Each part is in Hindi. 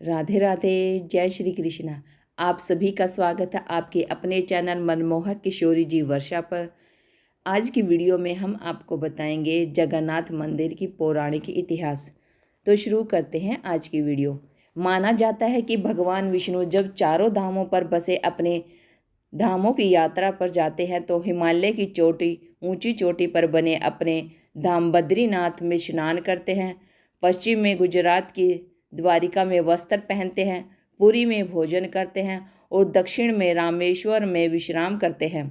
राधे राधे। जय श्री कृष्णा। आप सभी का स्वागत है आपके अपने चैनल मनमोहक किशोरी जी वर्षा पर। आज की वीडियो में हम आपको बताएंगे जगन्नाथ मंदिर की पौराणिक इतिहास। तो शुरू करते हैं आज की वीडियो। माना जाता है कि भगवान विष्णु जब चारों धामों पर बसे अपने धामों की यात्रा पर जाते हैं तो हिमालय की ऊंची चोटी पर बने अपने धाम बद्रीनाथ में स्नान करते हैं। पश्चिम में गुजरात की द्वारिका में वस्त्र पहनते हैं, पुरी में भोजन करते हैं और दक्षिण में रामेश्वर में विश्राम करते हैं।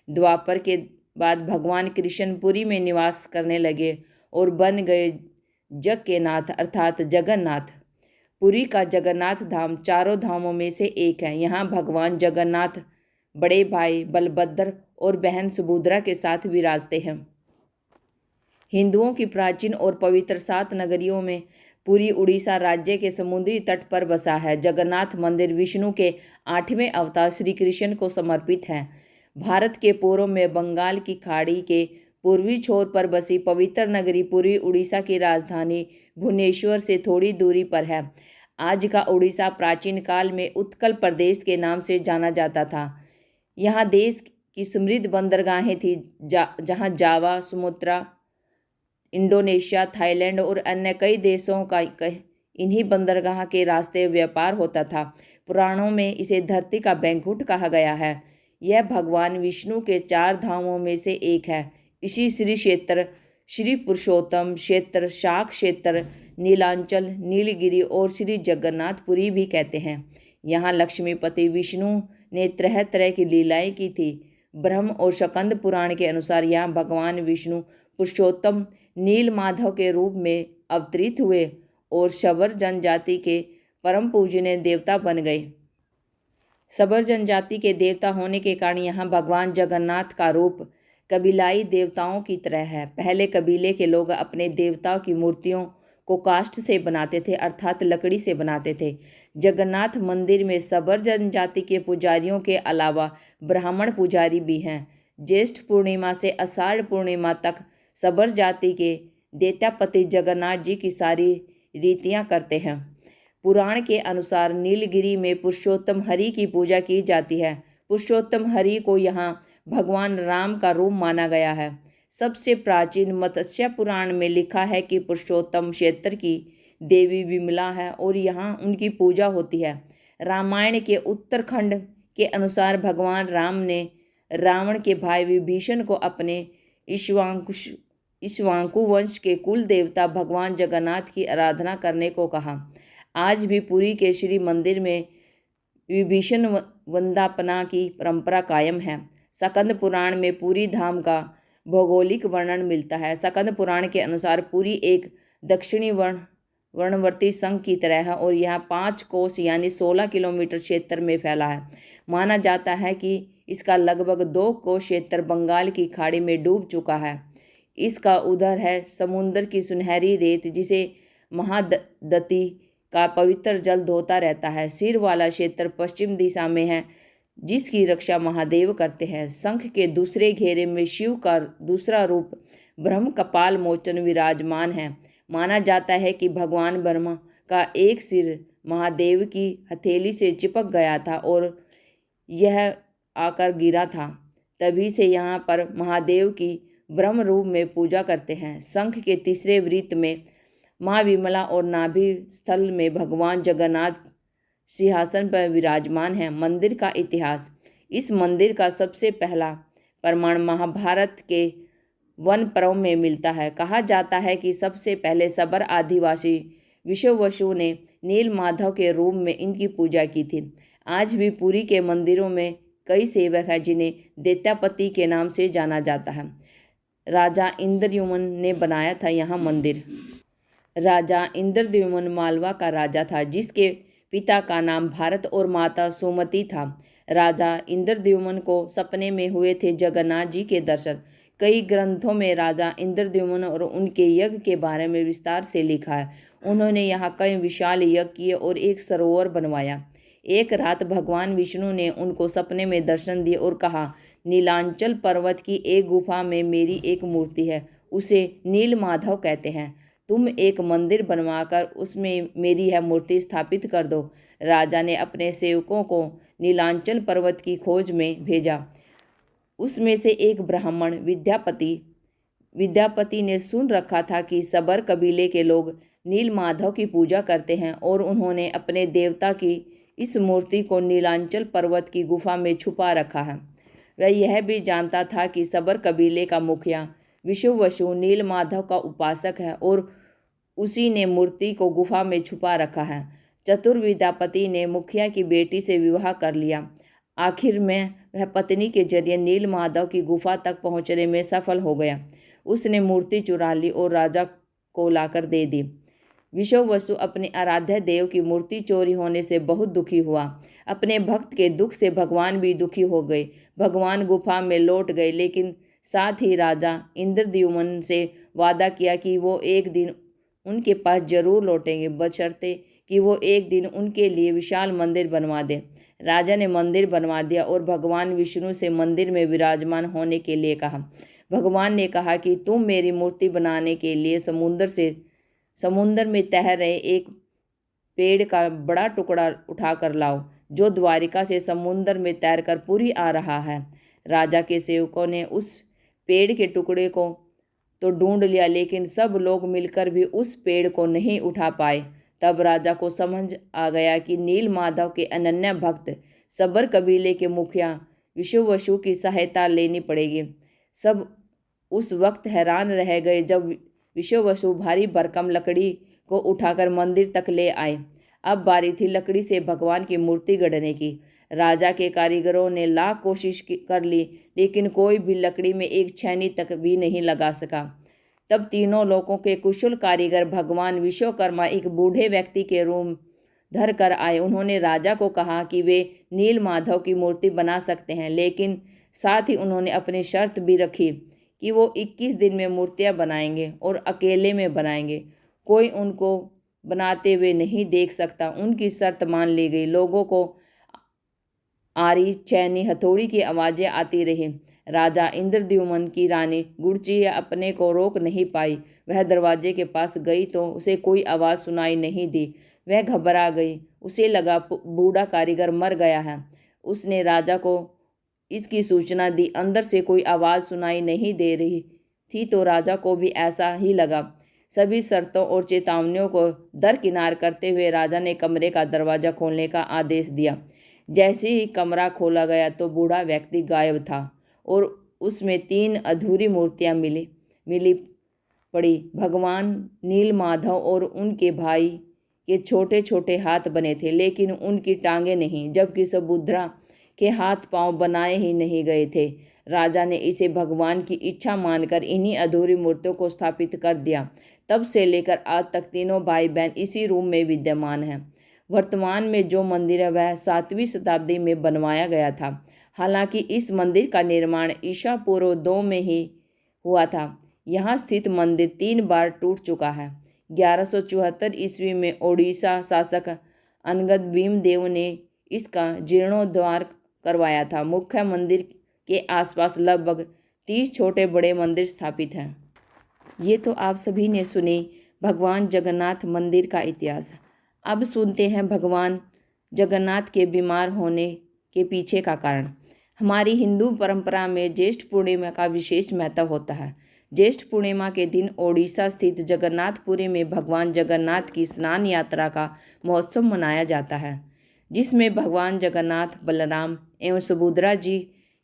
द्वापर के बाद भगवान कृष्ण पुरी में निवास करने लगे और बन गए जग के नाथ अर्थात जगन्नाथ। पुरी का जगन्नाथ धाम चारों धामों में से एक है। यहाँ भगवान जगन्नाथ बड़े भाई बलभद्र और बहन सुभद्रा के साथ विराजते हैं। हिंदुओं की प्राचीन और पवित्र 7 नगरियों में पुरी उड़ीसा राज्य के समुद्री तट पर बसा है। जगन्नाथ मंदिर विष्णु के 8वें अवतार श्री कृष्ण को समर्पित है। भारत के पूर्व में बंगाल की खाड़ी के पूर्वी छोर पर बसी पवित्र नगरी पुरी उड़ीसा की राजधानी भुवनेश्वर से थोड़ी दूरी पर है। आज का उड़ीसा प्राचीन काल में उत्कल प्रदेश के नाम से जाना जाता था। यहाँ देश की समृद्ध बंदरगाहें थी जहाँ जावा, सुमात्रा, इंडोनेशिया, थाईलैंड और अन्य कई देशों का इन्हीं बंदरगाह के रास्ते व्यापार होता था। पुराणों में इसे धरती का बैंकुट कहा गया है। यह भगवान विष्णु के 4 धामों में से एक है। इसी श्री क्षेत्र, श्री पुरुषोत्तम क्षेत्र, शाक क्षेत्र, नीलांचल, नीलगिरी और श्री जगन्नाथपुरी भी कहते हैं। यहाँ लक्ष्मीपति विष्णु ने तरह तरह की लीलाएं की थी। ब्रह्म और स्कंद पुराण के अनुसार यहाँ भगवान विष्णु पुरुषोत्तम नील माधव के रूप में अवतरित हुए और शबर जनजाति के परम पूजनीय देवता बन गए। शबर जनजाति के देवता होने के कारण यहाँ भगवान जगन्नाथ का रूप कबीलाई देवताओं की तरह है। पहले कबीले के लोग अपने देवताओं की मूर्तियों को काष्ठ से बनाते थे अर्थात लकड़ी से बनाते थे। जगन्नाथ मंदिर में शबर जनजाति के पुजारियों के अलावा ब्राह्मण पुजारी भी हैं। ज्येष्ठ पूर्णिमा से आषाढ़ पूर्णिमा तक शबर जाति के दैत्यापति जगन्नाथ जी की सारी रीतियां करते हैं। पुराण के अनुसार नीलगिरी में पुरुषोत्तम हरि की पूजा की जाती है। पुरुषोत्तम हरि को यहाँ भगवान राम का रूप माना गया है। सबसे प्राचीन मत्स्य पुराण में लिखा है कि पुरुषोत्तम क्षेत्र की देवी विमला है और यहाँ उनकी पूजा होती है। रामायण के उत्तरखंड के अनुसार भगवान राम ने रावण के भाई विभीषण को अपने इक्ष्वाकु वंश के कुल देवता भगवान जगन्नाथ की आराधना करने को कहा। आज भी पुरी के श्री मंदिर में विभीषण वंदना की परंपरा कायम है। स्कंद पुराण में पुरी धाम का भौगोलिक वर्णन मिलता है। स्कंद पुराण के अनुसार पुरी एक दक्षिणी वर्णवर्ती संघ की तरह है और यह 5 कोस यानी 16 किलोमीटर क्षेत्र में फैला है। माना जाता है कि इसका लगभग 2 कोस क्षेत्र बंगाल की खाड़ी में डूब चुका है। इसका उधर है समुद्र की सुनहरी रेत जिसे महादती का पवित्र जल धोता रहता है। सिर वाला क्षेत्र पश्चिम दिशा में है जिसकी रक्षा महादेव करते हैं। शंख के दूसरे घेरे में शिव का दूसरा रूप ब्रह्म कपाल मोचन विराजमान है। माना जाता है कि भगवान ब्रह्मा का एक सिर महादेव की हथेली से चिपक गया था और यह आकर गिरा था। तभी से यहाँ पर महादेव की ब्रह्म रूप में पूजा करते हैं। शंख के तीसरे वृत्त में माँ विमला और नाभि स्थल में भगवान जगन्नाथ सिंहासन पर विराजमान है। मंदिर का इतिहास। इस मंदिर का सबसे पहला प्रमाण महाभारत के वन पर्व में मिलता है। कहा जाता है कि सबसे पहले शबर आदिवासी विश्ववसु ने नील माधव के रूप में इनकी पूजा की थी। आज भी पुरी के मंदिरों में कई सेवक हैं जिन्हें दैत्यापति के नाम से जाना जाता है। राजा इंद्रद्युम्न ने बनाया था यहाँ मंदिर। राजा इंद्रद्युम्न मालवा का राजा था जिसके पिता का नाम भारत और माता सुमति था। राजा इंद्रद्युम्न को सपने में हुए थे जगन्नाथ जी के दर्शन। कई ग्रंथों में राजा इंद्रद्युम्न और उनके यज्ञ के बारे में विस्तार से लिखा है। उन्होंने यहाँ कई विशाल यज्ञ किए और एक सरोवर बनवाया। एक रात भगवान विष्णु ने उनको सपने में दर्शन दिए और कहा, नीलांचल पर्वत की एक गुफा में मेरी एक मूर्ति है, उसे नील माधव कहते हैं। तुम एक मंदिर बनवाकर उसमें मेरी यह मूर्ति स्थापित कर दो। राजा ने अपने सेवकों को नीलांचल पर्वत की खोज में भेजा। उसमें से एक ब्राह्मण विद्यापति ने सुन रखा था कि सबर कबीले के लोग नील माधव की पूजा करते हैं और उन्होंने अपने देवता की इस मूर्ति को नीलांचल पर्वत की गुफा में छुपा रखा है। वह यह भी जानता था कि सबर कबीले का मुखिया विश्ववसु नील माधव का उपासक है और उसी ने मूर्ति को गुफा में छुपा रखा है। चतुर विद्यापति ने मुखिया की बेटी से विवाह कर लिया। आखिर में वह पत्नी के जरिए नील माधव की गुफा तक पहुंचने में सफल हो गया। उसने मूर्ति चुरा ली और राजा को लाकर दे दी। विश्ववसु अपने आराध्य देव की मूर्ति चोरी होने से बहुत दुखी हुआ। अपने भक्त के दुख से भगवान भी दुखी हो गए। भगवान गुफा में लौट गए, लेकिन साथ ही राजा इंद्रद्युम्न से वादा किया कि वो एक दिन उनके पास जरूर लौटेंगे, बशर्ते कि वो एक दिन उनके लिए विशाल मंदिर बनवा दे। राजा ने मंदिर बनवा दिया और भगवान विष्णु से मंदिर में विराजमान होने के लिए कहा। भगवान ने कहा कि तुम मेरी मूर्ति बनाने के लिए समुद्र में तैर रहे एक पेड़ का बड़ा टुकड़ा उठाकर लाओ, जो द्वारिका से समुद्र में तैरकर पुरी आ रहा है। राजा के सेवकों ने उस पेड़ के टुकड़े को तो ढूंढ लिया, लेकिन सब लोग मिलकर भी उस पेड़ को नहीं उठा पाए। तब राजा को समझ आ गया कि नील माधव के अनन्य भक्त सबर कबीले के मुखिया विश्ववसु की सहायता लेनी पड़ेगी। सब उस वक्त हैरान रह गए जब विश्ववसु भारी भरकम लकड़ी को उठाकर मंदिर तक ले आए। अब बारी थी लकड़ी से भगवान की मूर्ति गढ़ने की। राजा के कारीगरों ने लाख कोशिश कर ली, लेकिन कोई भी लकड़ी में एक छेनी तक भी नहीं लगा सका। तब तीनों लोगों के कुशल कारीगर भगवान विश्वकर्मा एक बूढ़े व्यक्ति के रूप धर कर आए। उन्होंने राजा को कहा कि वे नील माधव की मूर्ति बना सकते हैं, लेकिन साथ ही उन्होंने अपनी शर्त भी रखी कि वो 21 दिन में मूर्तियां बनाएंगे और अकेले में बनाएंगे। कोई उनको बनाते हुए नहीं देख सकता। उनकी शर्त मान ली गई। लोगों को आरी, चैनी, हथौड़ी की आवाज़ें आती रही। राजा इंद्रद्युम्न की रानी गुड़ची अपने को रोक नहीं पाई। वह दरवाजे के पास गई तो उसे कोई आवाज़ सुनाई नहीं दी। वह घबरा गई। उसे लगा बूढ़ा कारीगर मर गया है। उसने राजा को इसकी सूचना दी। अंदर से कोई आवाज़ सुनाई नहीं दे रही थी तो राजा को भी ऐसा ही लगा। सभी शर्तों और चेतावनियों को दरकिनार करते हुए राजा ने कमरे का दरवाज़ा खोलने का आदेश दिया। जैसे ही कमरा खोला गया तो बूढ़ा व्यक्ति गायब था और उसमें 3 अधूरी मूर्तियां मिली पड़ी। भगवान नील माधव और उनके भाई के छोटे छोटे हाथ बने थे, लेकिन उनकी टांगें नहीं, जबकि सुभद्रा के हाथ पांव बनाए ही नहीं गए थे। राजा ने इसे भगवान की इच्छा मानकर इन्हीं अधूरी मूर्तियों को स्थापित कर दिया। तब से लेकर आज तक तीनों भाई बहन इसी रूम में विद्यमान हैं। वर्तमान में जो मंदिर है वह 7वीं शताब्दी में बनवाया गया था। हालांकि इस मंदिर का निर्माण ईसा पूर्व 2 में ही हुआ था। यहाँ स्थित मंदिर 3 बार टूट चुका है। 1174 ईस्वी में ओडिशा शासक अनगद भीमदेव ने इसका जीर्णोद्धार करवाया था। मुख्य मंदिर के आसपास लगभग 30 छोटे बड़े मंदिर स्थापित हैं। ये तो आप सभी ने सुनी भगवान जगन्नाथ मंदिर का इतिहास। अब सुनते हैं भगवान जगन्नाथ के बीमार होने के पीछे का कारण। हमारी हिंदू परंपरा में ज्येष्ठ पूर्णिमा का विशेष महत्व होता है। ज्येष्ठ पूर्णिमा के दिन ओडिशा स्थित जगन्नाथपुरी में भगवान जगन्नाथ की स्नान यात्रा का महोत्सव मनाया जाता है, जिसमें भगवान जगन्नाथ, बलराम एवं सुभद्रा जी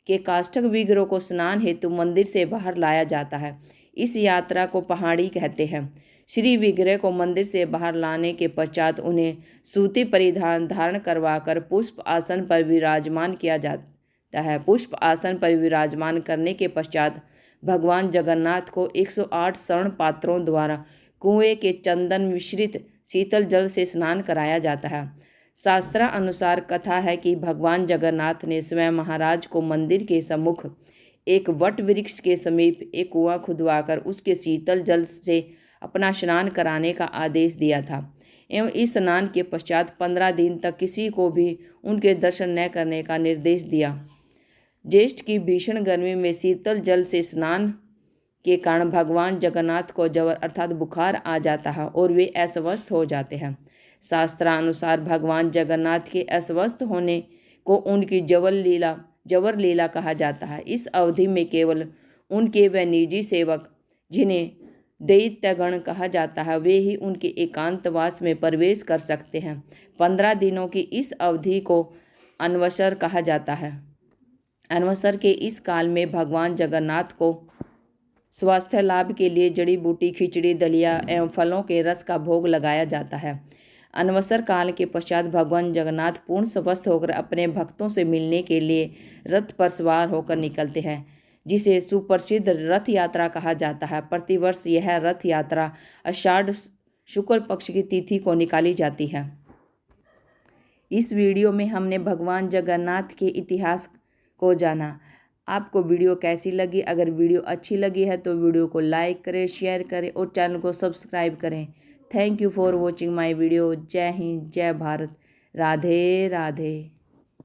के काष्ठक विग्रह को स्नान हेतु मंदिर से बाहर लाया जाता है। इस यात्रा को पहाड़ी कहते हैं। श्री विग्रह को मंदिर से बाहर लाने के पश्चात उन्हें सूती परिधान धारण करवाकर पुष्प आसन पर विराजमान किया जाता है। पुष्प आसन पर विराजमान करने के पश्चात भगवान जगन्नाथ को 108 स्वर्ण पात्रों द्वारा कुएं के चंदन मिश्रित शीतल जल से स्नान कराया जाता है। शास्त्रानुसार कथा है कि भगवान जगन्नाथ ने स्वयं महाराज को मंदिर के सम्मुख एक वट वृक्ष के समीप एक कुआं खुदवाकर उसके शीतल जल से अपना स्नान कराने का आदेश दिया था एवं इस स्नान के पश्चात 15 दिन तक किसी को भी उनके दर्शन न करने का निर्देश दिया। ज्येष्ठ की भीषण गर्मी में शीतल जल से स्नान के कारण भगवान जगन्नाथ को जवर अर्थात बुखार आ जाता है और वे अस्वस्थ हो जाते हैं। शास्त्रानुसार भगवान जगन्नाथ के अस्वस्थ होने को उनकी जवर लीला कहा जाता है। इस अवधि में केवल उनके व निजी सेवक, जिन्हें दैत्यगण कहा जाता है, वे ही उनके एकांतवास में प्रवेश कर सकते हैं। 15 दिनों की इस अवधि को अनवसर कहा जाता है। अनवसर के इस काल में भगवान जगन्नाथ को स्वास्थ्य लाभ के लिए जड़ी बूटी, खिचड़ी, दलिया एवं फलों के रस का भोग लगाया जाता है। अनवसर काल के पश्चात भगवान जगन्नाथ पूर्ण स्वस्थ होकर अपने भक्तों से मिलने के लिए रथ पर सवार होकर निकलते हैं, जिसे सुप्रसिद्ध रथ यात्रा कहा जाता है। प्रतिवर्ष यह रथ यात्रा आषाढ़ शुक्ल पक्ष की तिथि को निकाली जाती है। इस वीडियो में हमने भगवान जगन्नाथ के इतिहास को जाना। आपको वीडियो कैसी लगी? अगर वीडियो अच्छी लगी है तो वीडियो को लाइक करें, शेयर करें और चैनल को सब्सक्राइब करें। Thank you for watching my video. जय हिंद, जय भारत, राधे राधे।